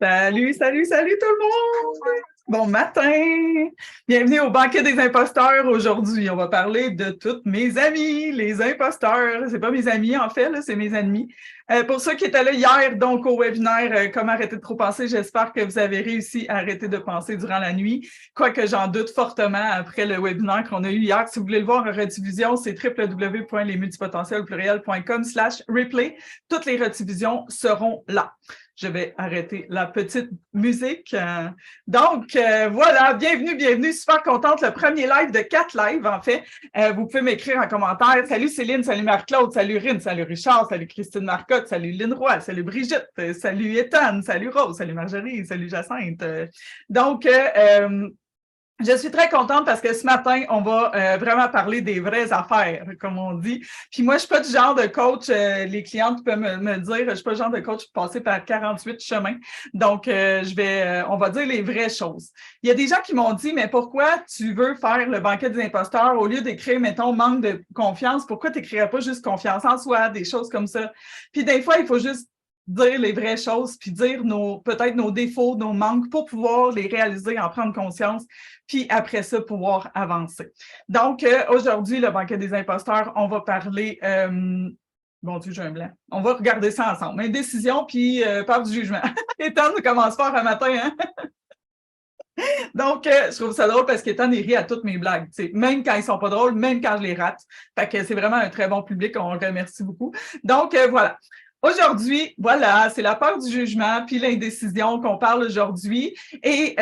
Salut, salut, salut tout le monde! Bon matin! Bienvenue au banquet des imposteurs. Aujourd'hui, on va parler de tous mes amis, les imposteurs. C'est pas mes amis, en fait, là, c'est mes ennemis. Pour ceux qui étaient là hier, donc au webinaire Comment arrêter de trop penser, j'espère que vous avez réussi à arrêter de penser durant la nuit. Quoique j'en doute fortement après le webinaire qu'on a eu hier. Si vous voulez le voir en rediffusion, c'est www.lesmultipotentiels.com/replay. Toutes les rediffusions seront là. Je vais arrêter la petite musique. Donc, voilà, bienvenue. Super contente. Le premier live de 4 lives, en fait. Vous pouvez m'écrire en commentaire. Salut Céline, salut Marc-Claude, salut Rine, salut Richard, salut Christine Marcotte, salut Lynn Roy, salut Brigitte, salut Étienne, salut Rose, salut Marjorie, salut Jacinthe. Donc, je suis très contente parce que ce matin, on va vraiment parler des vraies affaires, comme on dit. Puis moi, je ne suis pas du genre de coach, les clientes peuvent me dire, je ne suis pas le genre de coach pour passer par 48 chemins. Donc, on va dire les vraies choses. Il y a des gens qui m'ont dit, mais pourquoi tu veux faire le banquet des imposteurs au lieu d'écrire, mettons, manque de confiance, pourquoi tu n'écrirais pas juste confiance en soi, des choses comme ça? Puis des fois, il faut juste dire les vraies choses, puis dire peut-être nos défauts, nos manques pour pouvoir les réaliser, en prendre conscience, puis après ça, pouvoir avancer. Donc, aujourd'hui, le banquet des imposteurs, on va parler... Bon Dieu, j'ai un blanc. On va regarder ça ensemble. Indécision, puis peur du jugement. Étienne commence fort un matin, hein? Donc, je trouve ça drôle parce qu'Étienne, il rit à toutes mes blagues. Même quand ils sont pas drôles, même quand je les rate. Fait que c'est vraiment un très bon public, on le remercie beaucoup. Donc, voilà. Aujourd'hui, voilà, c'est la peur du jugement puis l'indécision qu'on parle aujourd'hui. Et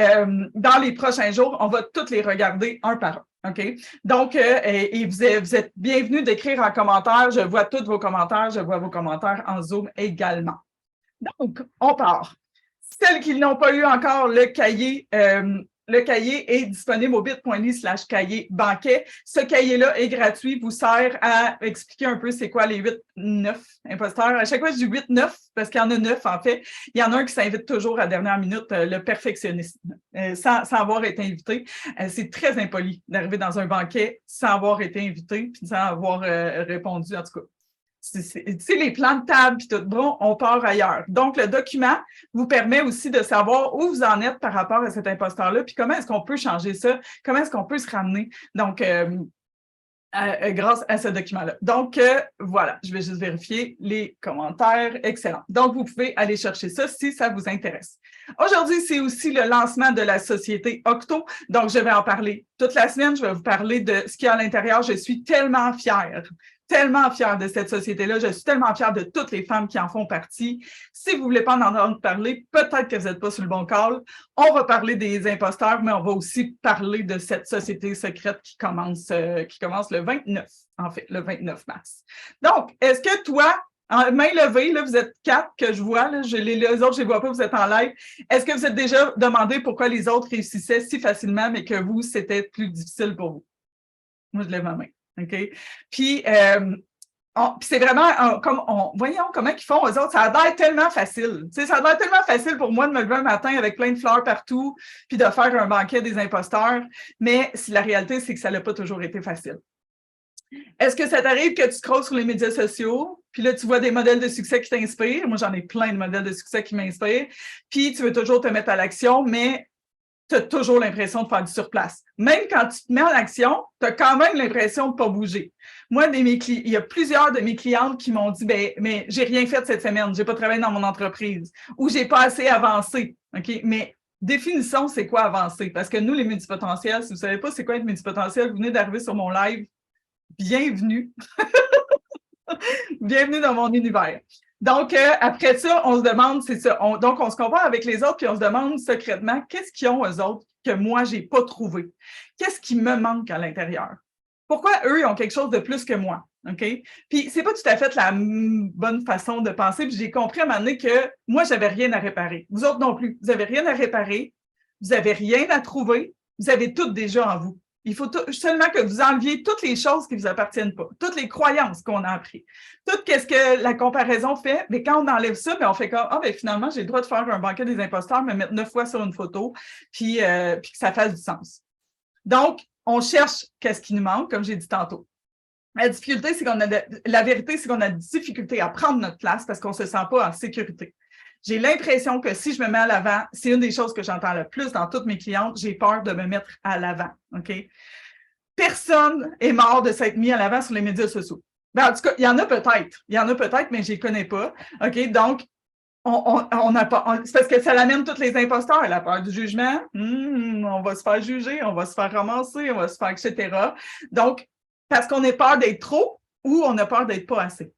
dans les prochains jours, on va toutes les regarder un par un. OK? Donc, vous êtes bienvenus d'écrire en commentaire. Je vois tous vos commentaires. Je vois vos commentaires en Zoom également. Donc, on part. Celles qui n'ont pas eu encore le cahier est disponible au bit.ly/cahier banquet. Ce cahier-là est gratuit, vous sert à expliquer un peu c'est quoi les 8-9 imposteurs. À chaque fois, je dis 8-9 parce qu'il y en a 9 en fait. Il y en a un qui s'invite toujours à la dernière minute, le perfectionniste, sans avoir été invité. C'est très impoli d'arriver dans un banquet sans avoir été invité puis sans avoir répondu, en tout cas. Les plans de table puis tout, bon, on part ailleurs. Donc, le document vous permet aussi de savoir où vous en êtes par rapport à cet imposteur-là, puis comment est-ce qu'on peut changer ça, comment est-ce qu'on peut se ramener. Donc, grâce à ce document-là. Donc, voilà, je vais juste vérifier les commentaires. Excellent. Donc, vous pouvez aller chercher ça si ça vous intéresse. Aujourd'hui, c'est aussi le lancement de la société Octo. Donc, je vais en parler toute la semaine. Je vais vous parler de ce qu'il y a à l'intérieur. Je suis tellement fière de cette société-là. Je suis tellement fière de toutes les femmes qui en font partie. Si vous ne voulez pas en entendre parler, peut-être que vous n'êtes pas sur le bon call. On va parler des imposteurs, mais on va aussi parler de cette société secrète qui commence le 29, en fait, le 29 mars. Donc, est-ce que toi, en main levée, là, vous êtes 4 que je vois, là, les autres, je ne les vois pas, vous êtes en live. Est-ce que vous êtes déjà demandé pourquoi les autres réussissaient si facilement, mais que vous, c'était plus difficile pour vous? Moi, je lève ma main. OK? Puis, c'est vraiment voyons comment ils font, eux autres. Ça a l'air tellement facile. Tu sais, ça a l'air tellement facile pour moi de me lever un matin avec plein de fleurs partout, puis de faire un banquet des imposteurs. Mais la réalité, c'est que ça n'a pas toujours été facile. Est-ce que ça t'arrive que tu scrolles sur les médias sociaux, puis là, tu vois des modèles de succès qui t'inspirent? Moi, j'en ai plein de modèles de succès qui m'inspirent. Puis, tu veux toujours te mettre à l'action, mais tu as toujours l'impression de faire du surplace. Même quand tu te mets en action, tu as quand même l'impression de ne pas bouger. Moi, il y a plusieurs de mes clientes qui m'ont dit mais j'ai rien fait cette semaine, j'ai pas travaillé dans mon entreprise ou j'ai pas assez avancé. OK? Mais définissons c'est quoi avancer. Parce que nous, les multipotentiels, si vous ne savez pas c'est quoi être multipotentiel, vous venez d'arriver sur mon live. Bienvenue. Bienvenue dans mon univers. Donc, après ça, on se demande, c'est ça. Donc, on se compare avec les autres, puis on se demande secrètement, qu'est-ce qu'ils ont, eux autres, que moi, je n'ai pas trouvé? Qu'est-ce qui me manque à l'intérieur? Pourquoi eux, ils ont quelque chose de plus que moi? OK? Puis, c'est pas tout à fait la bonne façon de penser. Puis, j'ai compris à un moment donné que moi, j'avais rien à réparer. Vous autres non plus. Vous n'avez rien à réparer. Vous n'avez rien à trouver. Vous avez tout déjà en vous. Il faut seulement que vous enleviez toutes les choses qui ne vous appartiennent pas, toutes les croyances qu'on a apprises, tout ce que la comparaison fait. Mais quand on enlève ça, on fait comme finalement, j'ai le droit de faire un banquet des imposteurs, me mettre 9 fois sur une photo, puis que ça fasse du sens. Donc, on cherche qu'est-ce qui nous manque, comme j'ai dit tantôt. La difficulté, c'est la vérité, c'est qu'on a des difficultés à prendre notre place parce qu'on ne se sent pas en sécurité. J'ai l'impression que si je me mets à l'avant, c'est une des choses que j'entends le plus dans toutes mes clientes, j'ai peur de me mettre à l'avant, OK? Personne est mort de s'être mis à l'avant sur les médias sociaux. Ben, en tout cas, il y en a peut-être, mais je les connais pas, OK? Donc, on n'a pas, c'est parce que ça l'amène tous les imposteurs, la peur du jugement, on va se faire juger, on va se faire ramasser, on va se faire, etc. Donc, parce qu'on a peur d'être trop ou on a peur d'être pas assez.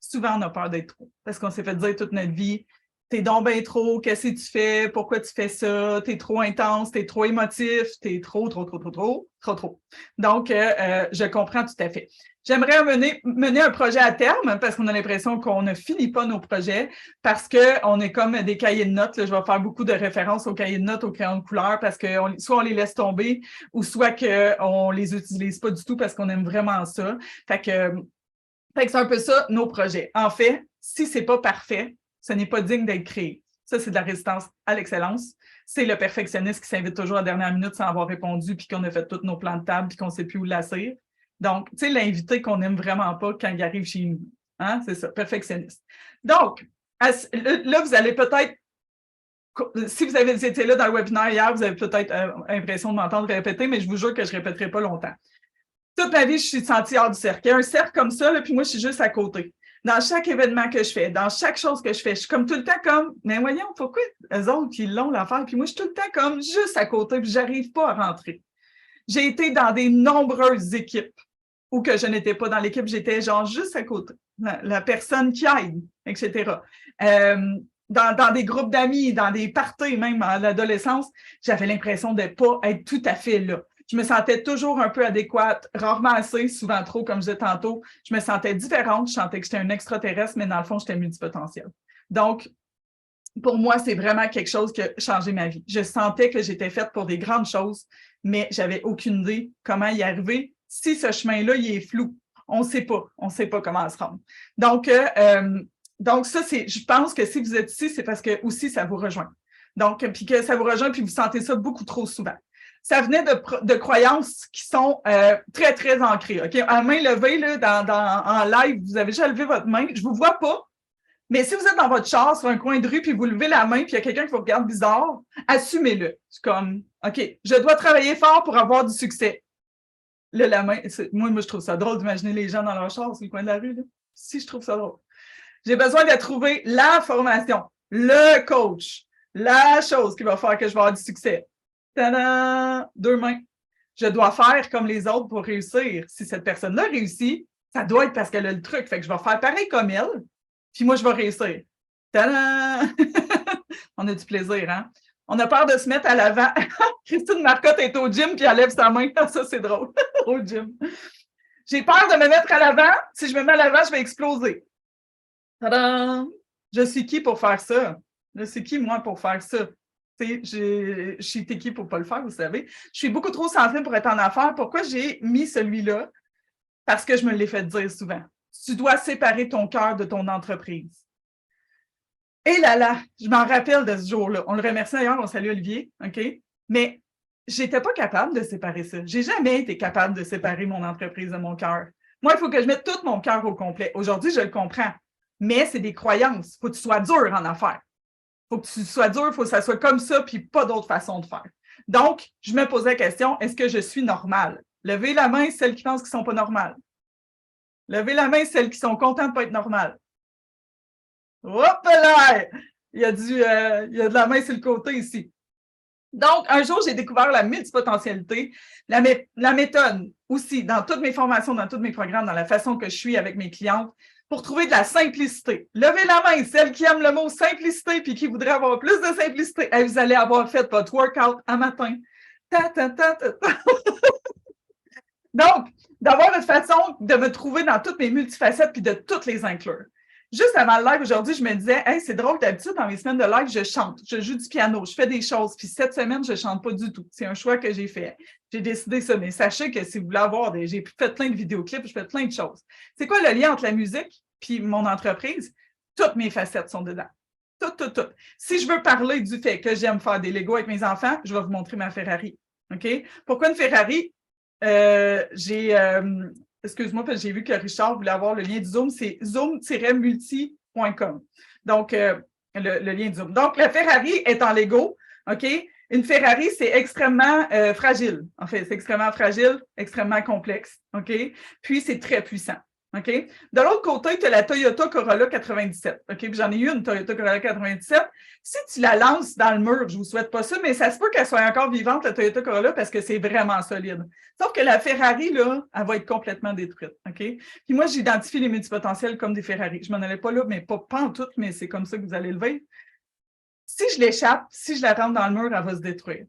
Souvent, on a peur d'être trop, parce qu'on s'est fait dire toute notre vie, t'es donc bien trop, qu'est-ce que tu fais, pourquoi tu fais ça, t'es trop intense, t'es trop émotif, t'es trop. Donc, je comprends tout à fait. J'aimerais mener un projet à terme parce qu'on a l'impression qu'on ne finit pas nos projets parce qu'on est comme des cahiers de notes. Là, je vais faire beaucoup de références aux cahiers de notes, aux crayons de couleur parce que soit on les laisse tomber ou soit qu'on les utilise pas du tout parce qu'on aime vraiment ça. Fait que c'est un peu ça, nos projets. En fait, si c'est pas parfait, ce n'est pas digne d'être créé. Ça, c'est de la résistance à l'excellence. C'est le perfectionniste qui s'invite toujours à la dernière minute sans avoir répondu puis qu'on a fait tous nos plans de table puis qu'on ne sait plus où l'asseoir. Donc, tu sais, l'invité qu'on n'aime vraiment pas quand il arrive chez nous. Hein? C'est ça, perfectionniste. Donc, là, vous allez peut-être, si vous avez été là dans le webinaire hier, vous avez peut-être l'impression de m'entendre répéter, mais je vous jure que je ne répéterai pas longtemps. Toute ma vie, je suis sentie hors du cercle. Il y a un cercle comme ça, là, puis moi, je suis juste à côté. Dans chaque événement que je fais, dans chaque chose que je fais, je suis comme tout le temps comme, mais voyons, pourquoi eux autres, ils l'ont l'affaire, puis moi, je suis tout le temps comme juste à côté, puis j'arrive pas à rentrer. J'ai été dans des nombreuses équipes où que je n'étais pas dans l'équipe, j'étais genre juste à côté, la personne qui aide, etc. Dans des groupes d'amis, dans des parties même à l'adolescence, j'avais l'impression de ne pas être tout à fait là. Je me sentais toujours un peu adéquate, rarement assez, souvent trop, comme je disais tantôt. Je me sentais différente, je sentais que j'étais un extraterrestre, mais dans le fond, j'étais multipotentielle. Donc, pour moi, c'est vraiment quelque chose qui a changé ma vie. Je sentais que j'étais faite pour des grandes choses, mais j'avais aucune idée comment y arriver. Si ce chemin-là, il est flou, on ne sait pas comment se rendre. Donc ça, je pense que si vous êtes ici, c'est parce que aussi ça vous rejoint. Donc, puis que ça vous rejoint, puis vous sentez ça beaucoup trop souvent. Ça venait de croyances qui sont très, très ancrées. OK? À main levée, là, en live, vous avez déjà levé votre main. Je ne vous vois pas, mais si vous êtes dans votre char sur un coin de rue, puis vous levez la main, puis il y a quelqu'un qui vous regarde bizarre, assumez-le. C'est comme, OK, je dois travailler fort pour avoir du succès. Là, la main, moi, je trouve ça drôle d'imaginer les gens dans leur char sur le coin de la rue. Là. Si, je trouve ça drôle. J'ai besoin de trouver la formation, le coach, la chose qui va faire que je vais avoir du succès. Tadam! 2 mains. Je dois faire comme les autres pour réussir. Si cette personne-là réussit, ça doit être parce qu'elle a le truc. Fait que je vais faire pareil comme elle, puis moi, je vais réussir. Tadam! On a du plaisir, hein? On a peur de se mettre à l'avant. Christine Marcotte est au gym, puis elle lève sa main. Ça, c'est drôle. Au gym. J'ai peur de me mettre à l'avant. Si je me mets à l'avant, je vais exploser. Tadam! Je suis qui pour faire ça? Je suis qui, moi, pour faire ça? Je suis qui pour ne pas le faire, vous savez. Je suis beaucoup trop sensible pour être en affaires. Pourquoi j'ai mis celui-là? Parce que je me l'ai fait dire souvent. Tu dois séparer ton cœur de ton entreprise. Et là, je m'en rappelle de ce jour-là. On le remercie d'ailleurs, on salue Olivier, OK? Mais je n'étais pas capable de séparer ça. Je n'ai jamais été capable de séparer mon entreprise de mon cœur. Moi, il faut que je mette tout mon cœur au complet. Aujourd'hui, je le comprends. Mais c'est des croyances. Il faut que tu sois dur en affaires. Il faut que tu sois dur, il faut que ça soit comme ça, puis pas d'autre façon de faire. Donc, je me posais la question, est-ce que je suis normale? Levez la main, celles qui pensent qu'ils ne sont pas normales. Levez la main, celles qui sont contentes de ne pas être normales. Hop là! Il y a de la main sur le côté ici. Donc, un jour, j'ai découvert la multipotentialité, la méthode aussi, dans toutes mes formations, dans tous mes programmes, dans la façon que je suis avec mes clientes, pour trouver de la simplicité. Levez la main, celles qui aiment le mot simplicité puis qui voudraient avoir plus de simplicité. Et vous allez avoir fait votre workout un matin. Donc, d'avoir une façon de me trouver dans toutes mes multifacettes puis de toutes les inclure. Juste avant le live aujourd'hui, je me disais, hey, c'est drôle, d'habitude, dans mes semaines de live, je chante, je joue du piano, je fais des choses. Puis cette semaine, je ne chante pas du tout. C'est un choix que j'ai fait. J'ai décidé ça. Mais sachez que si vous voulez avoir j'ai fait plein de vidéoclips, je fais plein de choses. C'est quoi le lien entre la musique puis mon entreprise? Toutes mes facettes sont dedans. Toutes. Si je veux parler du fait que j'aime faire des Legos avec mes enfants, je vais vous montrer ma Ferrari. OK? Pourquoi une Ferrari? Excuse-moi, parce que j'ai vu que Richard voulait avoir le lien du Zoom, c'est zoom-multi.com. Donc, le lien Zoom. Donc, la Ferrari est en Lego, OK? Une Ferrari, c'est extrêmement fragile. En fait, c'est extrêmement fragile, extrêmement complexe, OK? Puis, c'est très puissant, OK? De l'autre côté, tu as la Toyota Corolla 97, OK? Puis, j'en ai eu une Toyota Corolla 97. Si tu la lances dans le mur, je ne vous souhaite pas ça, mais ça se peut qu'elle soit encore vivante, la Toyota Corolla, parce que c'est vraiment solide. Sauf que la Ferrari, là, elle va être complètement détruite, OK? Puis moi, j'identifie les multipotentiels comme des Ferrari. Je m'en allais pas là, mais pas en tout, mais c'est comme ça que vous allez le vivre. Si je l'échappe, si je la rentre dans le mur, elle va se détruire.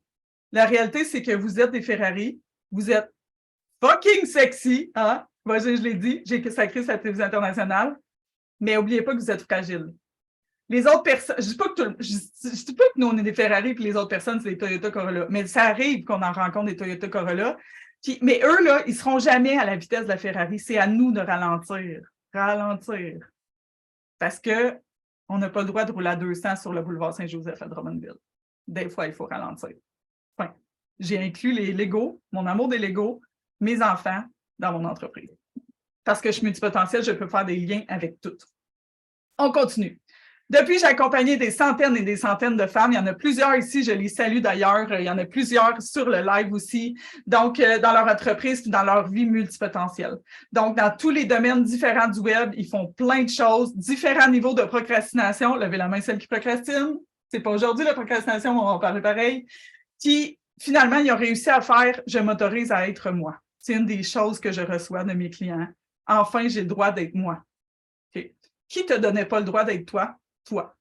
La réalité, c'est que vous êtes des Ferrari, vous êtes fucking sexy, hein? Moi, je l'ai dit, j'ai sacré sur la télévision internationale, mais n'oubliez pas que vous êtes fragile. Les autres personnes, je dis pas que nous, on est des Ferrari et que les autres personnes, c'est des Toyota Corolla, mais ça arrive qu'on en rencontre des Toyota Corolla. Mais eux, là, ils ne seront jamais à la vitesse de la Ferrari. C'est à nous de ralentir. Ralentir. Parce que on n'a pas le droit de rouler à 200 sur le boulevard Saint-Joseph à Drummondville. Des fois, il faut ralentir. Enfin, j'ai inclus les Legos, mon amour des Legos, mes enfants dans mon entreprise. Parce que je suis multipotentielle, je peux faire des liens avec tout. On continue. Depuis, j'ai accompagné des centaines et des centaines de femmes. Il y en a plusieurs ici, je les salue d'ailleurs. Il y en a plusieurs sur le live aussi. Donc, dans leur entreprise et dans leur vie multipotentielle. Donc, dans tous les domaines différents du web, ils font plein de choses, différents niveaux de procrastination. Levez la main, celle qui procrastine. C'est pas aujourd'hui la procrastination, on va en parler pareil. Qui, finalement, ils ont réussi à faire « je m'autorise à être moi ». C'est une des choses que je reçois de mes clients. Enfin, j'ai le droit d'être moi. Okay. Qui te donnait pas le droit d'être toi? Toi.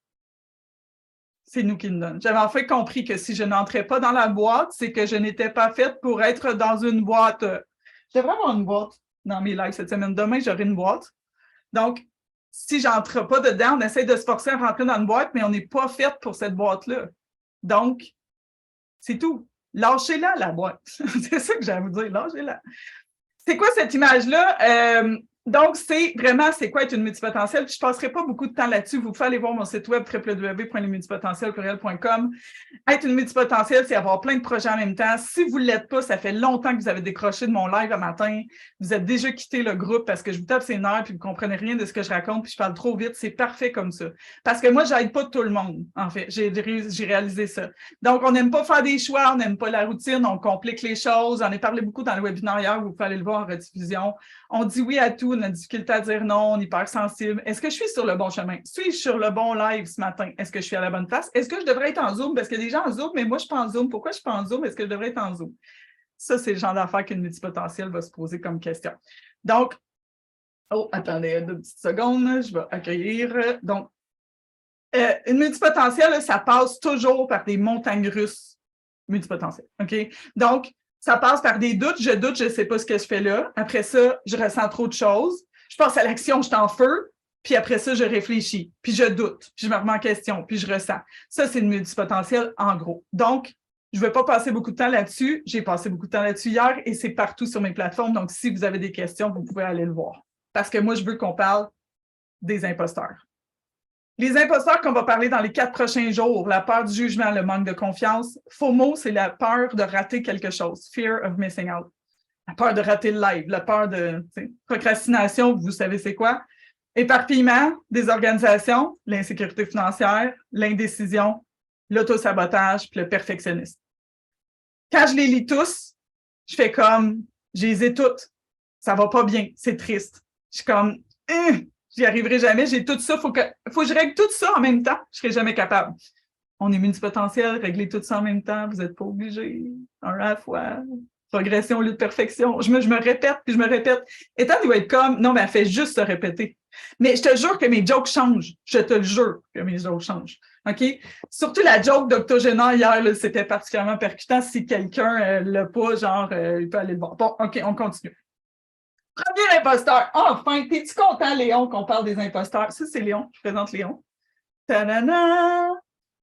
C'est nous qui le donnons. J'avais enfin compris que si je n'entrais pas dans la boîte, c'est que je n'étais pas faite pour être dans une boîte. Je devrais avoir une boîte dans mes lives cette semaine. Demain, j'aurai une boîte. Donc, si je n'entre pas dedans, on essaie de se forcer à rentrer dans une boîte, mais on n'est pas faite pour cette boîte-là. Donc, c'est tout. Lâchez-la, la boîte. C'est ça que j'ai à vous dire. Lâchez-la. C'est quoi cette image-là? Donc, c'est vraiment, c'est quoi être une multipotentielle? Je ne passerai pas beaucoup de temps là-dessus. Vous pouvez aller voir mon site web www.lesmultipotentiels.com. Être une multipotentielle, c'est avoir plein de projets en même temps. Si vous ne l'êtes pas, ça fait longtemps que vous avez décroché de mon live un matin. Vous êtes déjà quitté le groupe parce que je vous tape ses nerfs puis vous ne comprenez rien de ce que je raconte puis je parle trop vite. C'est parfait comme ça. Parce que moi, je n'aide pas tout le monde, en fait. J'ai réalisé ça. Donc, on n'aime pas faire des choix, on n'aime pas la routine, on complique les choses. J'en ai parlé beaucoup dans le webinaire hier, vous pouvez aller le voir en rediffusion. On dit oui à tout, on a difficulté à dire non, on est hypersensible. Est-ce que je suis sur le bon chemin? Suis-je sur le bon live ce matin? Est-ce que je suis à la bonne place? Est-ce que je devrais être en Zoom? Parce qu'il y a des gens en Zoom, mais moi, je ne suis pas en Zoom. Pourquoi je ne suis pas en Zoom? Est-ce que je devrais être en Zoom? Ça, c'est le genre d'affaires qu'une multipotentielle va se poser comme question. Donc, attendez 2 petites secondes, je vais accueillir. Donc, une multipotentielle, ça passe toujours par des montagnes russes multipotentielles. OK? Donc, ça passe par des doutes. Je doute, je ne sais pas ce que je fais là. Après ça, je ressens trop de choses. Je passe à l'action, je suis en feu. Puis après ça, je réfléchis. Puis je doute. Puis je me remets en question. Puis je ressens. Ça, c'est une multipotentielle en gros. Donc, je ne vais pas passer beaucoup de temps là-dessus. J'ai passé beaucoup de temps là-dessus hier et c'est partout sur mes plateformes. Donc, si vous avez des questions, vous pouvez aller le voir. Parce que moi, je veux qu'on parle des imposteurs. Les imposteurs qu'on va parler dans les 4 prochains jours, la peur du jugement, le manque de confiance. FOMO, c'est la peur de rater quelque chose. Fear of missing out. La peur de rater le live, la peur de procrastination, vous savez c'est quoi. Éparpillement, désorganisation, l'insécurité financière, l'indécision, l'autosabotage, puis le perfectionnisme. Quand je les lis tous, je fais comme, je les ai toutes. Ça va pas bien, c'est triste. Je suis comme, j'y arriverai jamais, j'ai tout ça, faut que je règle tout ça en même temps, je serai jamais capable. On est multipotentiel, régler tout ça en même temps, vous n'êtes pas obligé, un à la fois. Progression au lieu de perfection. Je me répète, puis je me répète. Et il va être comme, non, mais elle fait juste se répéter. Mais je te jure que mes jokes changent. Je te le jure que mes jokes changent. OK? Surtout la joke d'octogénaire hier, là, c'était particulièrement percutant. Si quelqu'un l'a pas, genre, il peut aller le voir. Bon, OK, on continue. Premier imposteur. Enfin, t'es-tu content, Léon, qu'on parle des imposteurs? Ça, c'est Léon. Je présente Léon. Ta-da-da!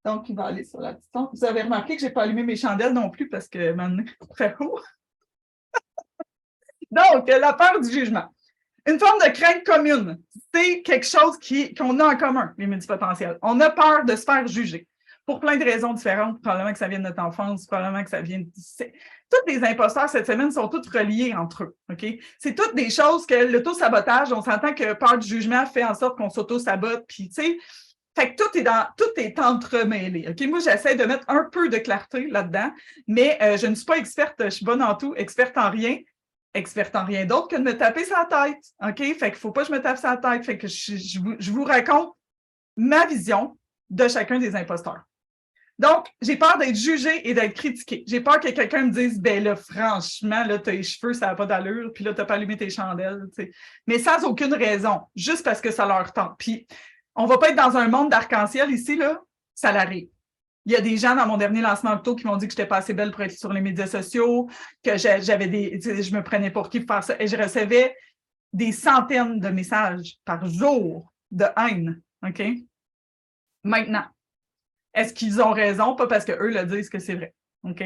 Donc, il va aller sur la petite tombe. Vous avez remarqué que je n'ai pas allumé mes chandelles non plus parce que maintenant, très haut. Donc, la peur du jugement. Une forme de crainte commune. C'est quelque chose qu'on a en commun, les multipotentiels. On a peur de se faire juger. Pour plein de raisons différentes. Probablement que ça vient de notre enfance, probablement que ça vient de... Tous les imposteurs cette semaine sont tous reliés entre eux. OK? C'est toutes des choses que l'auto-sabotage, on s'entend que peur du jugement fait en sorte qu'on s'auto-sabote. Puis, tu sais, Fait que tout est entremêlé. OK? Moi, j'essaie de mettre un peu de clarté là-dedans, mais je ne suis pas experte, je suis bonne en tout, experte en rien d'autre que de me taper sur la tête. OK? Fait qu'il ne faut pas que je me tape sur la tête. Fait que je vous raconte ma vision de chacun des imposteurs. Donc, j'ai peur d'être jugée et d'être critiquée. J'ai peur que quelqu'un me dise, ben là, franchement, là, t'as les cheveux, ça n'a pas d'allure, puis là, t'as pas allumé tes chandelles, tu sais. Mais sans aucune raison, juste parce que ça leur tente. Puis, on va pas être dans un monde d'arc-en-ciel ici, là, ça l'arrive. Il y a des gens dans mon dernier lancement auto qui m'ont dit que j'étais pas assez belle pour être sur les médias sociaux, que j'avais je me prenais pour qui pour faire ça. Et je recevais des centaines de messages par jour de haine. OK? Maintenant, est-ce qu'ils ont raison? Pas parce qu'eux le disent que c'est vrai. OK?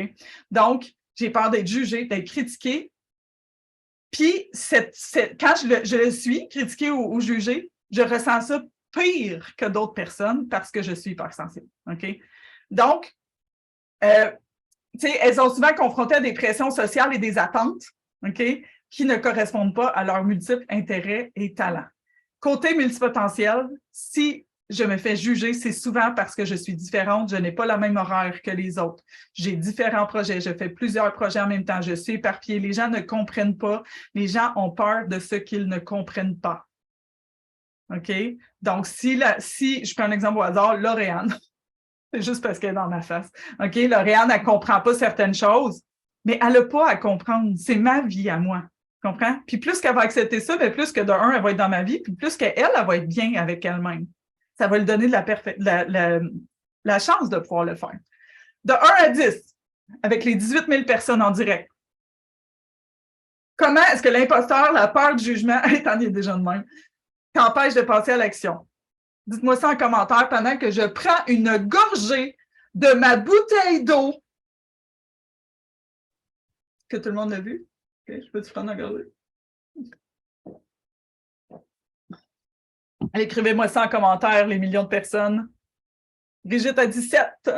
Donc, j'ai peur d'être jugée, d'être critiquée. Puis, quand je le suis, critiquée ou jugée, je ressens ça pire que d'autres personnes parce que je suis hypersensible. OK? Donc, elles sont souvent confrontées à des pressions sociales et des attentes, OK, qui ne correspondent pas à leurs multiples intérêts et talents. Côté multipotentiel, si je me fais juger, c'est souvent parce que je suis différente, je n'ai pas la même horaire que les autres. J'ai différents projets, je fais plusieurs projets en même temps, je suis éparpillée. Les gens ne comprennent pas, les gens ont peur de ce qu'ils ne comprennent pas. OK? Donc, si je prends un exemple au hasard, Lauriane, c'est juste parce qu'elle est dans ma face. OK? Lauriane, elle ne comprend pas certaines choses, mais elle n'a pas à comprendre. C'est ma vie à moi. Tu comprends? Puis plus qu'elle va accepter ça, bien plus que de un, elle va être dans ma vie, puis plus qu'elle, elle va être bien avec elle-même. Ça va lui donner la chance de pouvoir le faire. De 1 à 10, avec les 18 000 personnes en direct, comment est-ce que l'imposteur, la peur du jugement, étant déjà de même, t'empêche de passer à l'action? Dites-moi ça en commentaire pendant que je prends une gorgée de ma bouteille d'eau. Que tout le monde a vu? Okay, je peux-tu prendre une gorgée? Allez, écrivez-moi ça en commentaire, les millions de personnes. Brigitte a 17.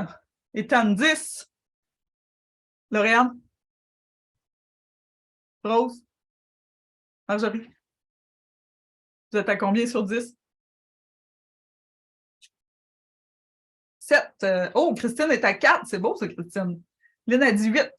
Ethan 10. Lauriane? Rose? Marjorie? Vous êtes à combien sur 10? 7. Oh, Christine est à 4. C'est beau, ça, Christine. Lynn a dit 8.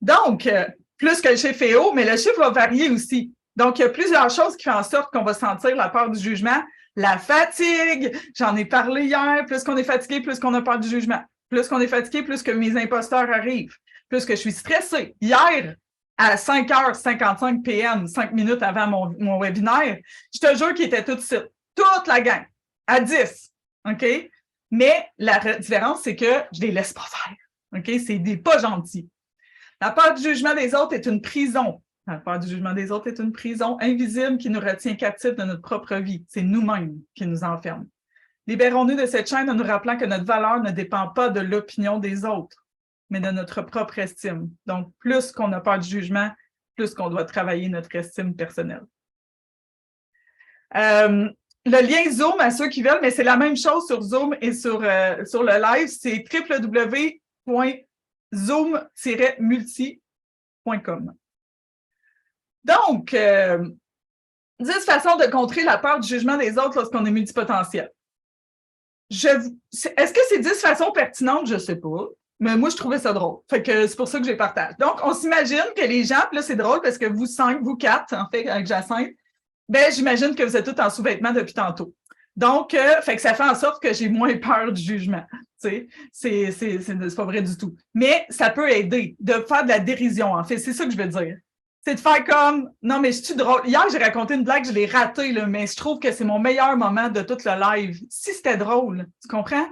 Donc, plus que le chiffre est haut, mais le chiffre va varier aussi. Donc, il y a plusieurs choses qui font en sorte qu'on va sentir la peur du jugement. La fatigue, j'en ai parlé hier, plus qu'on est fatigué, plus qu'on a peur du jugement. Plus qu'on est fatigué, plus que mes imposteurs arrivent. Plus que je suis stressée. Hier, à 5h55 p.m., 5 minutes avant mon webinaire, je te jure qu'il était tout de suite. Toute la gang, à 10. OK? Mais la différence, c'est que je les laisse pas faire. OK? C'est des pas gentils. La peur du jugement des autres est une prison. La peur du jugement des autres est une prison invisible qui nous retient captifs de notre propre vie. C'est nous-mêmes qui nous enferment. Libérons-nous de cette chaîne en nous rappelant que notre valeur ne dépend pas de l'opinion des autres, mais de notre propre estime. Donc, plus qu'on a peur du jugement, plus qu'on doit travailler notre estime personnelle. Le lien Zoom, à ceux qui veulent, mais c'est la même chose sur Zoom et sur le live, c'est www.zoom-multi.com. Donc, 10 façons de contrer la peur du jugement des autres lorsqu'on est multipotentiel. Est-ce que c'est 10 façons pertinentes? Je ne sais pas. Mais moi, je trouvais ça drôle. Fait que c'est pour ça que je les partage. Donc, on s'imagine que les gens, puis là, c'est drôle parce que vous 5, vous 4, en fait, avec Jacinthe, ben, j'imagine que vous êtes tous en sous-vêtements depuis tantôt. Donc, fait que ça fait en sorte que j'ai moins peur du jugement. Tu sais, c'est pas vrai du tout. Mais ça peut aider de faire de la dérision, en fait. C'est ça que je veux dire. C'est de faire comme, non, mais je suis drôle. Hier, j'ai raconté une blague, je l'ai ratée, là, mais je trouve que c'est mon meilleur moment de tout le live. Si c'était drôle, tu comprends?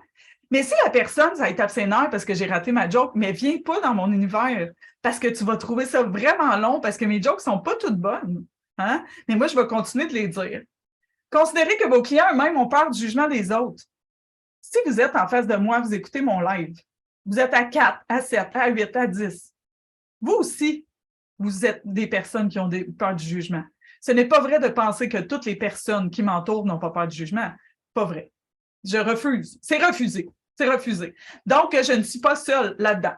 Mais si la personne, ça a été absénaire parce que j'ai raté ma joke, mais viens pas dans mon univers parce que tu vas trouver ça vraiment long parce que mes jokes sont pas toutes bonnes. Hein? Mais moi, je vais continuer de les dire. Considérez que vos clients eux-mêmes ont peur du jugement des autres. Si vous êtes en face de moi, vous écoutez mon live, vous êtes à 4, à 7, à 8, à 10. Vous aussi, vous êtes des personnes qui ont peur du jugement. Ce n'est pas vrai de penser que toutes les personnes qui m'entourent n'ont pas peur du jugement. Pas vrai. Je refuse. C'est refusé. C'est refusé. Donc, je ne suis pas seule là-dedans.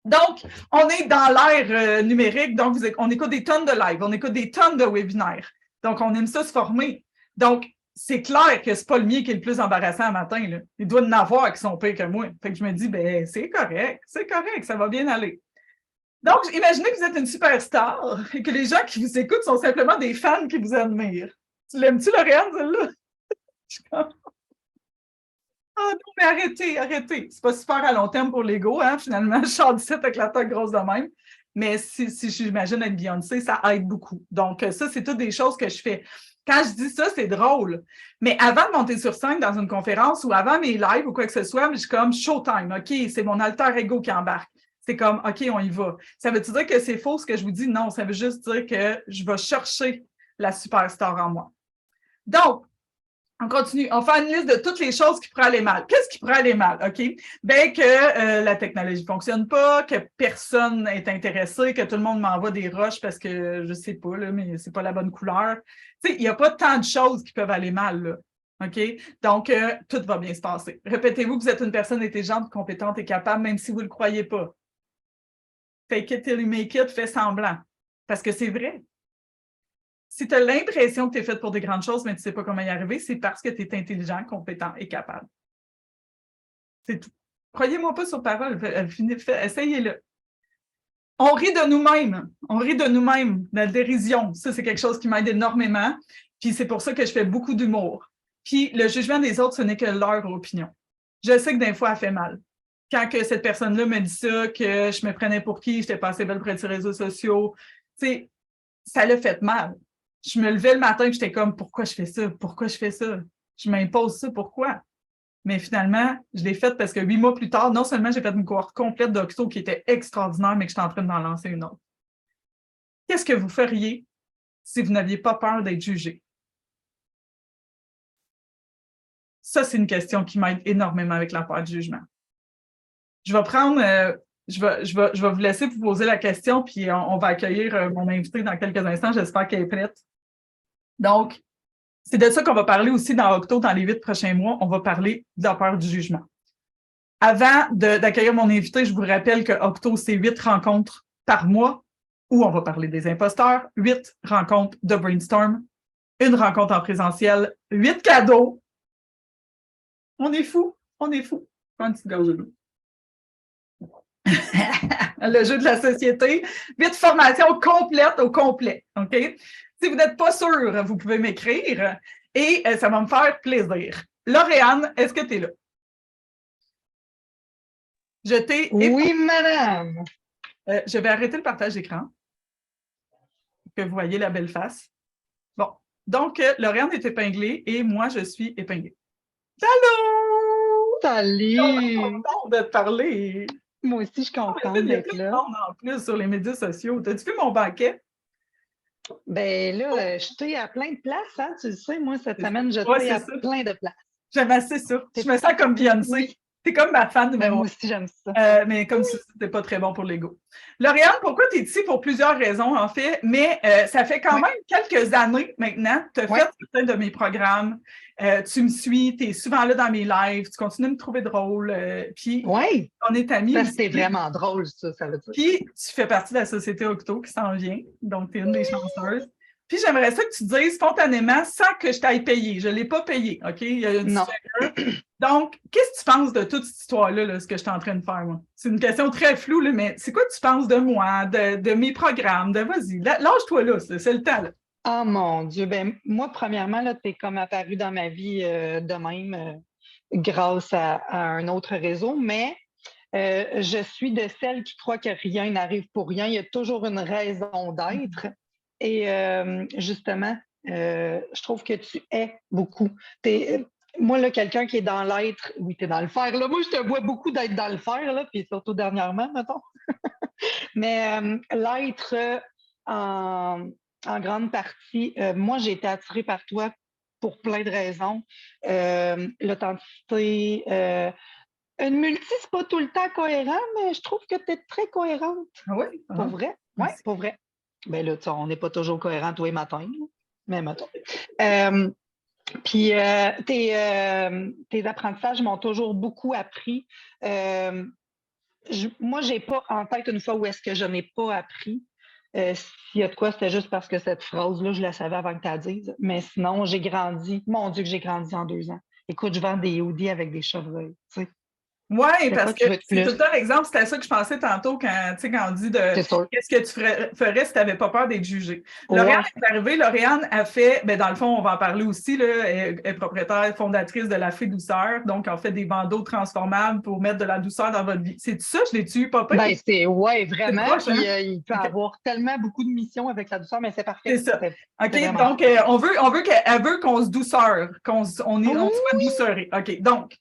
Donc, on est dans l'ère numérique, donc on écoute des tonnes de live, on écoute des tonnes de webinaires. Donc, on aime ça se former. Donc, c'est clair que c'est pas le mien qui est le plus embarrassant le matin, là. Il doit en avoir qui sont pires que moi. Fait que je me dis, ben, c'est correct, ça va bien aller. Donc, imaginez que vous êtes une superstar et que les gens qui vous écoutent sont simplement des fans qui vous admirent. Tu l'aimes-tu, Lauriane, celle-là? Ah non, mais arrêtez. C'est pas super à long terme pour l'ego, hein, finalement. Je sors d'ici avec la tête grosse de même. Mais si j'imagine être Beyoncé, ça aide beaucoup. Donc, ça, c'est toutes des choses que je fais. Quand je dis ça, c'est drôle. Mais avant de monter sur scène dans une conférence ou avant mes lives ou quoi que ce soit, je suis comme showtime. OK, c'est mon alter ego qui embarque. C'est comme, OK, on y va. Ça veut-tu dire que c'est faux ce que je vous dis? Non, ça veut juste dire que je vais chercher la superstar en moi. Donc, on continue. On fait une liste de toutes les choses qui pourraient aller mal. Qu'est-ce qui pourrait aller mal? OK? Bien que la technologie ne fonctionne pas, que personne n'est intéressé, que tout le monde m'envoie des roches parce que je ne sais pas, là, mais c'est pas la bonne couleur. Tu sais, il n'y a pas tant de choses qui peuvent aller mal, là. OK? Donc, tout va bien se passer. Répétez-vous que vous êtes une personne intelligente, compétente et capable, même si vous ne le croyez pas. Fake it till you make it, fais semblant. Parce que c'est vrai. Si tu as l'impression que tu es faite pour des grandes choses, mais tu ne sais pas comment y arriver, c'est parce que tu es intelligent, compétent et capable. C'est tout. Croyez-moi pas sur parole, essayez-le. On rit de nous-mêmes. On rit de nous-mêmes, de la dérision. Ça, c'est quelque chose qui m'aide énormément. Puis c'est pour ça que je fais beaucoup d'humour. Puis le jugement des autres, ce n'est que leur opinion. Je sais que des fois, elle fait mal. Quand que cette personne-là me dit ça, que je me prenais pour qui, j'étais pas assez belle près des réseaux sociaux, tu sais, ça l'a fait mal. Je me levais le matin et j'étais comme, pourquoi je fais ça? Pourquoi je fais ça? Je m'impose ça, pourquoi? Mais finalement, je l'ai faite parce que 8 mois plus tard, non seulement j'ai fait une cohorte complète d'Octo qui était extraordinaire, mais que j'étais en train d'en lancer une autre. Qu'est-ce que vous feriez si vous n'aviez pas peur d'être jugé? Ça, c'est une question qui m'aide énormément avec la peur du jugement. Je vais prendre, je vais vous laisser vous poser la question, puis on va accueillir mon invité dans quelques instants. J'espère qu'elle est prête. Donc, c'est de ça qu'on va parler aussi dans Octo dans les 8 prochains mois. On va parler de la peur du jugement. Avant d'accueillir mon invité, je vous rappelle que Octo, c'est 8 rencontres par mois où on va parler des imposteurs, 8 rencontres de brainstorm, une rencontre en présentiel, 8 cadeaux. On est fou. Prends une petite gorge de l'eau. Le jeu de la société, 8 formations complètes au complet. OK? Si vous n'êtes pas sûr, vous pouvez m'écrire et ça va me faire plaisir. Lauriane, est-ce que tu es là? Je t'ai. Oui, madame. Je vais arrêter le partage d'écran. Que vous voyez la belle face. Bon. Donc, Lauriane est épinglée et moi, je suis épinglée. Allô! Salut! Je suis contente de te parler. Moi aussi, je suis contente Il y a d'être plein de là. monde en plus sur les médias sociaux. T'as-tu vu mon banquet? Ben là, je t'ai à plein de places, hein, tu le sais, moi, cette semaine, je Ouais, t'ai c'est à ça. plein de places. J'aime assez ça. Je me sens comme Beyoncé. Oui. T'es comme ma fan Ben, numéro moi aussi, j'aime ça. 1. Mais comme si c'était pas très bon pour l'ego. Lauriane, pourquoi tu es ici? Pour plusieurs raisons, en fait, mais ça fait quand même quelques années maintenant. Tu as fait certains de mes programmes. Tu me suis, tu es souvent là dans mes lives, tu continues de me trouver drôle. Puis on est amis. Ça, c'était vraiment drôle, ça veut dire. Puis tu fais partie de la Société Octo qui s'en vient. Donc, tu es une des chanceuses. Puis j'aimerais ça que tu dises spontanément sans que je t'aille payer. Je ne l'ai pas payé, OK? Il y a une Donc, qu'est-ce que tu penses de toute cette histoire-là, là, ce que je suis en train de faire, moi? C'est une question très floue, là, mais c'est quoi que tu penses de moi, de mes programmes, de vas-y, lâche-toi là, c'est le temps, là. Oh mon Dieu, ben moi, premièrement, là, tu es comme apparu dans ma vie de même grâce à un autre réseau, mais je suis de celles qui croient que rien n'arrive pour rien. Il y a toujours une raison d'être. Et justement, je trouve que tu es beaucoup. Moi, là, quelqu'un qui est dans l'être, oui, tu es dans le faire. Là, moi, je te vois beaucoup d'être dans le faire, là, puis surtout dernièrement, mettons. Mais l'être en grande partie, moi, j'ai été attirée par toi pour plein de raisons. L'authenticité, une multi, c'est pas tout le temps cohérent, mais je trouve que tu es très cohérente. Ah oui? Pour vrai? Oui, pour vrai. Ben là, on n'est pas toujours cohérent tous les matins, mais mettons. Puis tes apprentissages m'ont toujours beaucoup appris. Moi, je n'ai pas en tête une fois où est-ce que je n'ai pas appris. S'il y a de quoi, c'était juste parce que cette phrase-là, je la savais avant que tu la dises. Mais sinon, j'ai grandi. Mon Dieu, que j'ai grandi en 2 ans. Écoute, je vends des hoodies avec des chevreuils. Tu sais. Oui, C'est parce quoi que tu veux de c'est tout plus? le temps l'exemple, c'était ça que je pensais tantôt quand, quand on dit de C'est sûr. qu'est-ce que tu ferais si tu n'avais pas peur d'être jugé. Lauriane Ouais. est arrivée, Lauriane a fait, ben dans le fond, on va en parler aussi, là, elle est propriétaire, fondatrice de La Fée Douceur, donc on fait des bandeaux transformables pour mettre de la douceur dans votre vie. C'est ça, je l'ai-tu pas pire? Ben, ouais, C'est vraiment. proche, Puis hein? il peut OK. avoir tellement beaucoup de missions avec la douceur, mais c'est parfait. C'est ça. C'est OK, vraiment ça. donc elle veut qu'on se douceur, on soit Oui! douceuré. OK, donc.